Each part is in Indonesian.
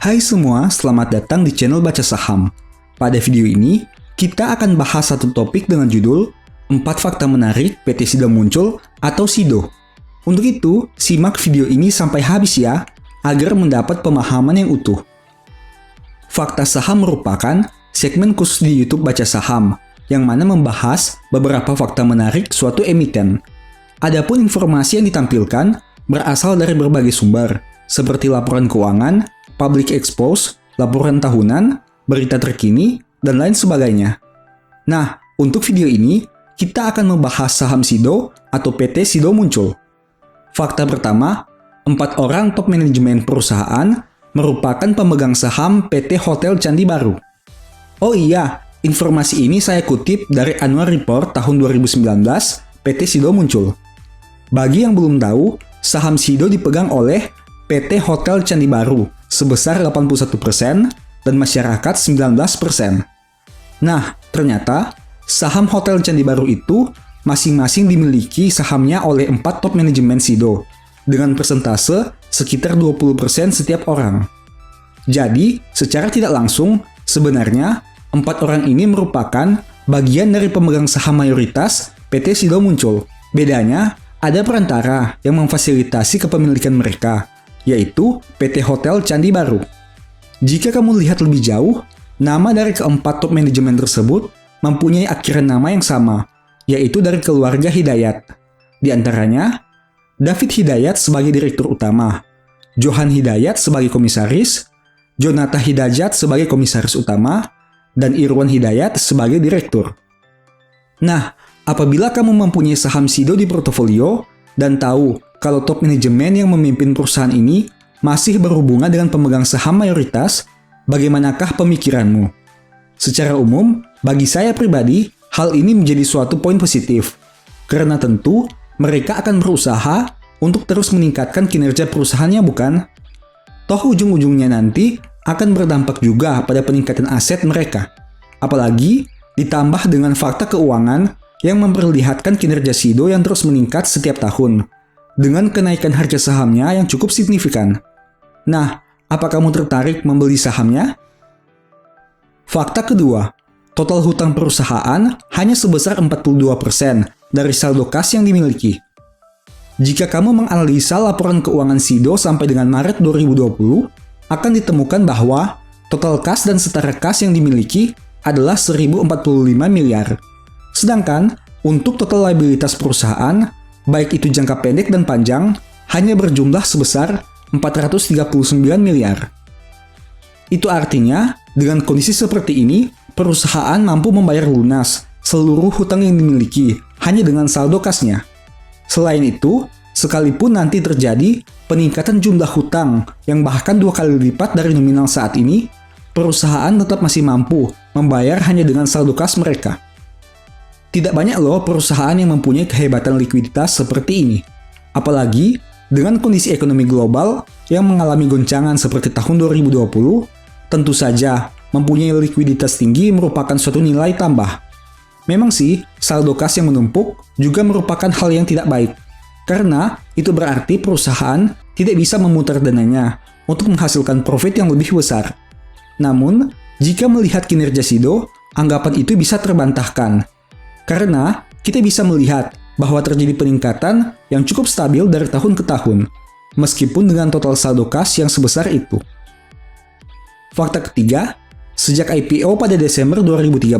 Hai semua, selamat datang di channel Baca Saham. Pada video ini, kita akan bahas satu topik dengan judul 4 fakta menarik PT SIDO Muncul atau SIDO. Untuk itu, simak video ini sampai habis ya, agar mendapat pemahaman yang utuh. Fakta Saham merupakan segmen khusus di YouTube Baca Saham, yang mana membahas beberapa fakta menarik suatu emiten. Adapun informasi yang ditampilkan berasal dari berbagai sumber, seperti laporan keuangan, public expose, laporan tahunan, berita terkini, dan lain sebagainya. Nah, untuk video ini, kita akan membahas saham SIDO atau PT SIDO Muncul. Fakta pertama, 4 orang top manajemen perusahaan merupakan pemegang saham PT Hotel Candi Baru. Oh iya, informasi ini saya kutip dari Annual Report tahun 2019 PT SIDO Muncul. Bagi yang belum tahu, saham SIDO dipegang oleh PT Hotel Candi Baru sebesar 81% dan masyarakat 19%. Nah, ternyata saham Hotel Candi Baru itu masing-masing dimiliki sahamnya oleh 4 top manajemen SIDO dengan persentase sekitar 20% setiap orang. Jadi, secara tidak langsung, sebenarnya 4 orang ini merupakan bagian dari pemegang saham mayoritas PT SIDO Muncul. Bedanya, ada perantara yang memfasilitasi kepemilikan mereka, yaitu PT Hotel Candi Baru. Jika kamu lihat lebih jauh, nama dari keempat top manajemen tersebut mempunyai akhiran nama yang sama, yaitu dari keluarga Hidayat. Di antaranya, David Hidayat sebagai direktur utama, Johan Hidayat sebagai komisaris, Jonathan Hidayat sebagai komisaris utama, dan Irwan Hidayat sebagai direktur. Nah, apabila kamu mempunyai saham SIDO di portofolio dan tahu kalau top manajemen yang memimpin perusahaan ini masih berhubungan dengan pemegang saham mayoritas, bagaimanakah pemikiranmu? Secara umum, bagi saya pribadi, hal ini menjadi suatu poin positif, karena tentu mereka akan berusaha untuk terus meningkatkan kinerja perusahaannya, bukan? Toh ujung-ujungnya nanti akan berdampak juga pada peningkatan aset mereka. Apalagi ditambah dengan fakta keuangan yang memperlihatkan kinerja SIDO yang terus meningkat setiap tahun, dengan kenaikan harga sahamnya yang cukup signifikan. Nah, apa kamu tertarik membeli sahamnya? Fakta kedua, total hutang perusahaan hanya sebesar 42% dari saldo kas yang dimiliki. Jika kamu menganalisa laporan keuangan SIDO sampai dengan Maret 2020, akan ditemukan bahwa total kas dan setara kas yang dimiliki adalah 1.045 miliar. Sedangkan, untuk total liabilitas perusahaan, baik itu jangka pendek dan panjang, hanya berjumlah sebesar 439 miliar. Itu artinya, dengan kondisi seperti ini, perusahaan mampu membayar lunas seluruh hutang yang dimiliki hanya dengan saldo kasnya. Selain itu, sekalipun nanti terjadi peningkatan jumlah hutang yang bahkan 2 kali lipat dari nominal saat ini, perusahaan tetap masih mampu membayar hanya dengan saldo kas mereka. Tidak banyak loh perusahaan yang mempunyai kehebatan likuiditas seperti ini. Apalagi dengan kondisi ekonomi global yang mengalami goncangan seperti tahun 2020, tentu saja mempunyai likuiditas tinggi merupakan suatu nilai tambah. Memang sih, saldo kas yang menumpuk juga merupakan hal yang tidak baik, karena itu berarti perusahaan tidak bisa memutar dananya untuk menghasilkan profit yang lebih besar. Namun, jika melihat kinerja SIDO, anggapan itu bisa terbantahkan. Karena kita bisa melihat bahwa terjadi peningkatan yang cukup stabil dari tahun ke tahun, meskipun dengan total saldo kas yang sebesar itu. Fakta ketiga, sejak IPO pada Desember 2013,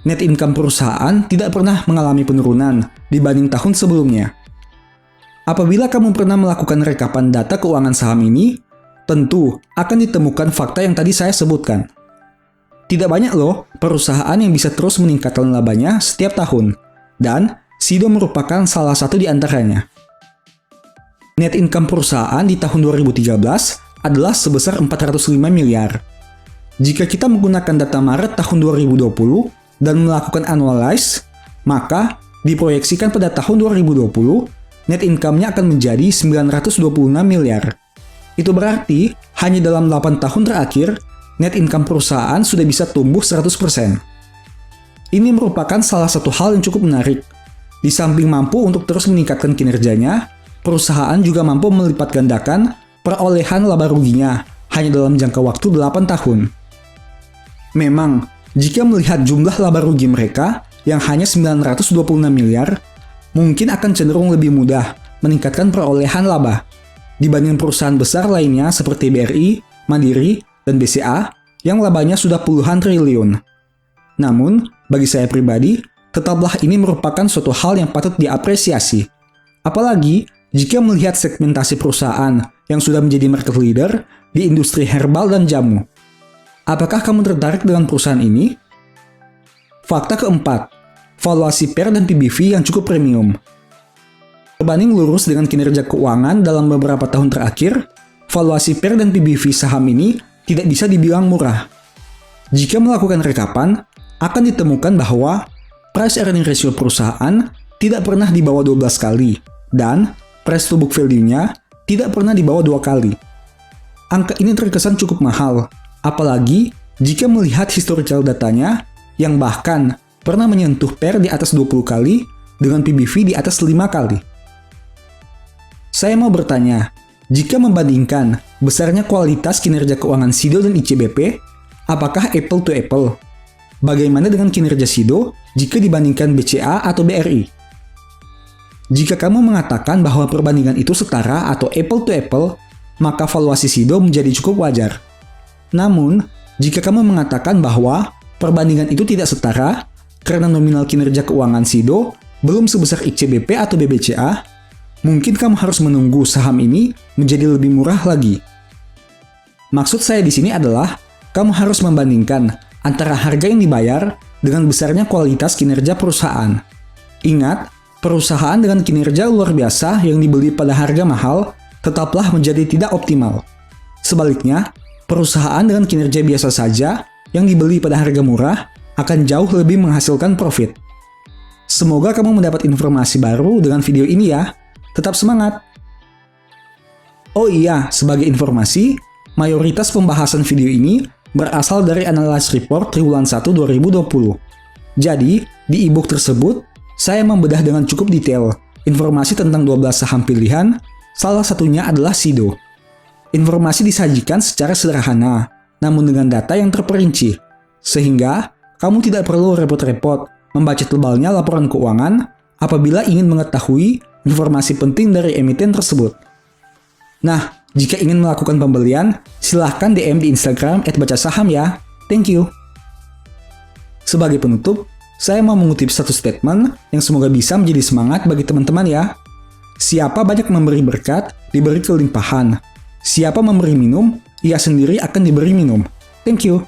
net income perusahaan tidak pernah mengalami penurunan dibanding tahun sebelumnya. Apabila kamu pernah melakukan rekapan data keuangan saham ini, tentu akan ditemukan fakta yang tadi saya sebutkan. Tidak banyak loh perusahaan yang bisa terus meningkatkan labanya setiap tahun, dan SIDO merupakan salah satu di antaranya. Net income perusahaan di tahun 2013 adalah sebesar 405 miliar. Jika kita menggunakan data Maret tahun 2020 dan melakukan annualize, maka diproyeksikan pada tahun 2020, net income-nya akan menjadi 926 miliar. Itu berarti, hanya dalam 8 tahun terakhir, net income perusahaan sudah bisa tumbuh 100%. Ini merupakan salah satu hal yang cukup menarik. Di samping mampu untuk terus meningkatkan kinerjanya, perusahaan juga mampu melipat gandakan perolehan laba ruginya hanya dalam jangka waktu 8 tahun. Memang, jika melihat jumlah laba rugi mereka yang hanya 926 miliar, mungkin akan cenderung lebih mudah meningkatkan perolehan laba dibanding perusahaan besar lainnya seperti BRI, Mandiri, dan BCA yang labanya sudah puluhan triliun. Namun, bagi saya pribadi, tetaplah ini merupakan suatu hal yang patut diapresiasi. Apalagi jika melihat segmentasi perusahaan yang sudah menjadi market leader di industri herbal dan jamu. Apakah kamu tertarik dengan perusahaan ini? Fakta keempat, valuasi PER dan PBV yang cukup premium. Berbanding lurus dengan kinerja keuangan dalam beberapa tahun terakhir, valuasi PER dan PBV saham ini tidak bisa dibilang murah. Jika melakukan rekapan, akan ditemukan bahwa price earning ratio perusahaan tidak pernah di bawah 12 kali, dan price to book value-nya tidak pernah di bawah 2 kali. Angka ini terkesan cukup mahal, apalagi jika melihat historical datanya yang bahkan pernah menyentuh PER di atas 20 kali dengan PBV di atas 5 kali. Saya mau bertanya, jika membandingkan besarnya kualitas kinerja keuangan SIDO dan ICBP, apakah apple to apple? Bagaimana dengan kinerja SIDO jika dibandingkan BCA atau BRI? Jika kamu mengatakan bahwa perbandingan itu setara atau apple to apple, maka valuasi SIDO menjadi cukup wajar. Namun, jika kamu mengatakan bahwa perbandingan itu tidak setara karena nominal kinerja keuangan SIDO belum sebesar ICBP atau BBCA, mungkin kamu harus menunggu saham ini menjadi lebih murah lagi. Maksud saya di sini adalah, kamu harus membandingkan antara harga yang dibayar dengan besarnya kualitas kinerja perusahaan. Ingat, perusahaan dengan kinerja luar biasa yang dibeli pada harga mahal tetaplah menjadi tidak optimal. Sebaliknya, perusahaan dengan kinerja biasa saja yang dibeli pada harga murah akan jauh lebih menghasilkan profit. Semoga kamu mendapat informasi baru dengan video ini ya. Tetap semangat! Oh iya, sebagai informasi, mayoritas pembahasan video ini berasal dari Analyst Report Triwulan 1 2020. Jadi, di e-book tersebut, saya membedah dengan cukup detail informasi tentang 12 saham pilihan, salah satunya adalah SIDO. Informasi disajikan secara sederhana, namun dengan data yang terperinci, sehingga kamu tidak perlu repot-repot membaca tebalnya laporan keuangan apabila ingin mengetahui informasi penting dari emiten tersebut. Nah, jika ingin melakukan pembelian, silahkan DM di Instagram @bacasaham ya. Thank you. Sebagai penutup, saya mau mengutip satu statement yang semoga bisa menjadi semangat bagi teman-teman ya. Siapa banyak memberi berkat, diberi kelimpahan. Siapa memberi minum, ia sendiri akan diberi minum. Thank you.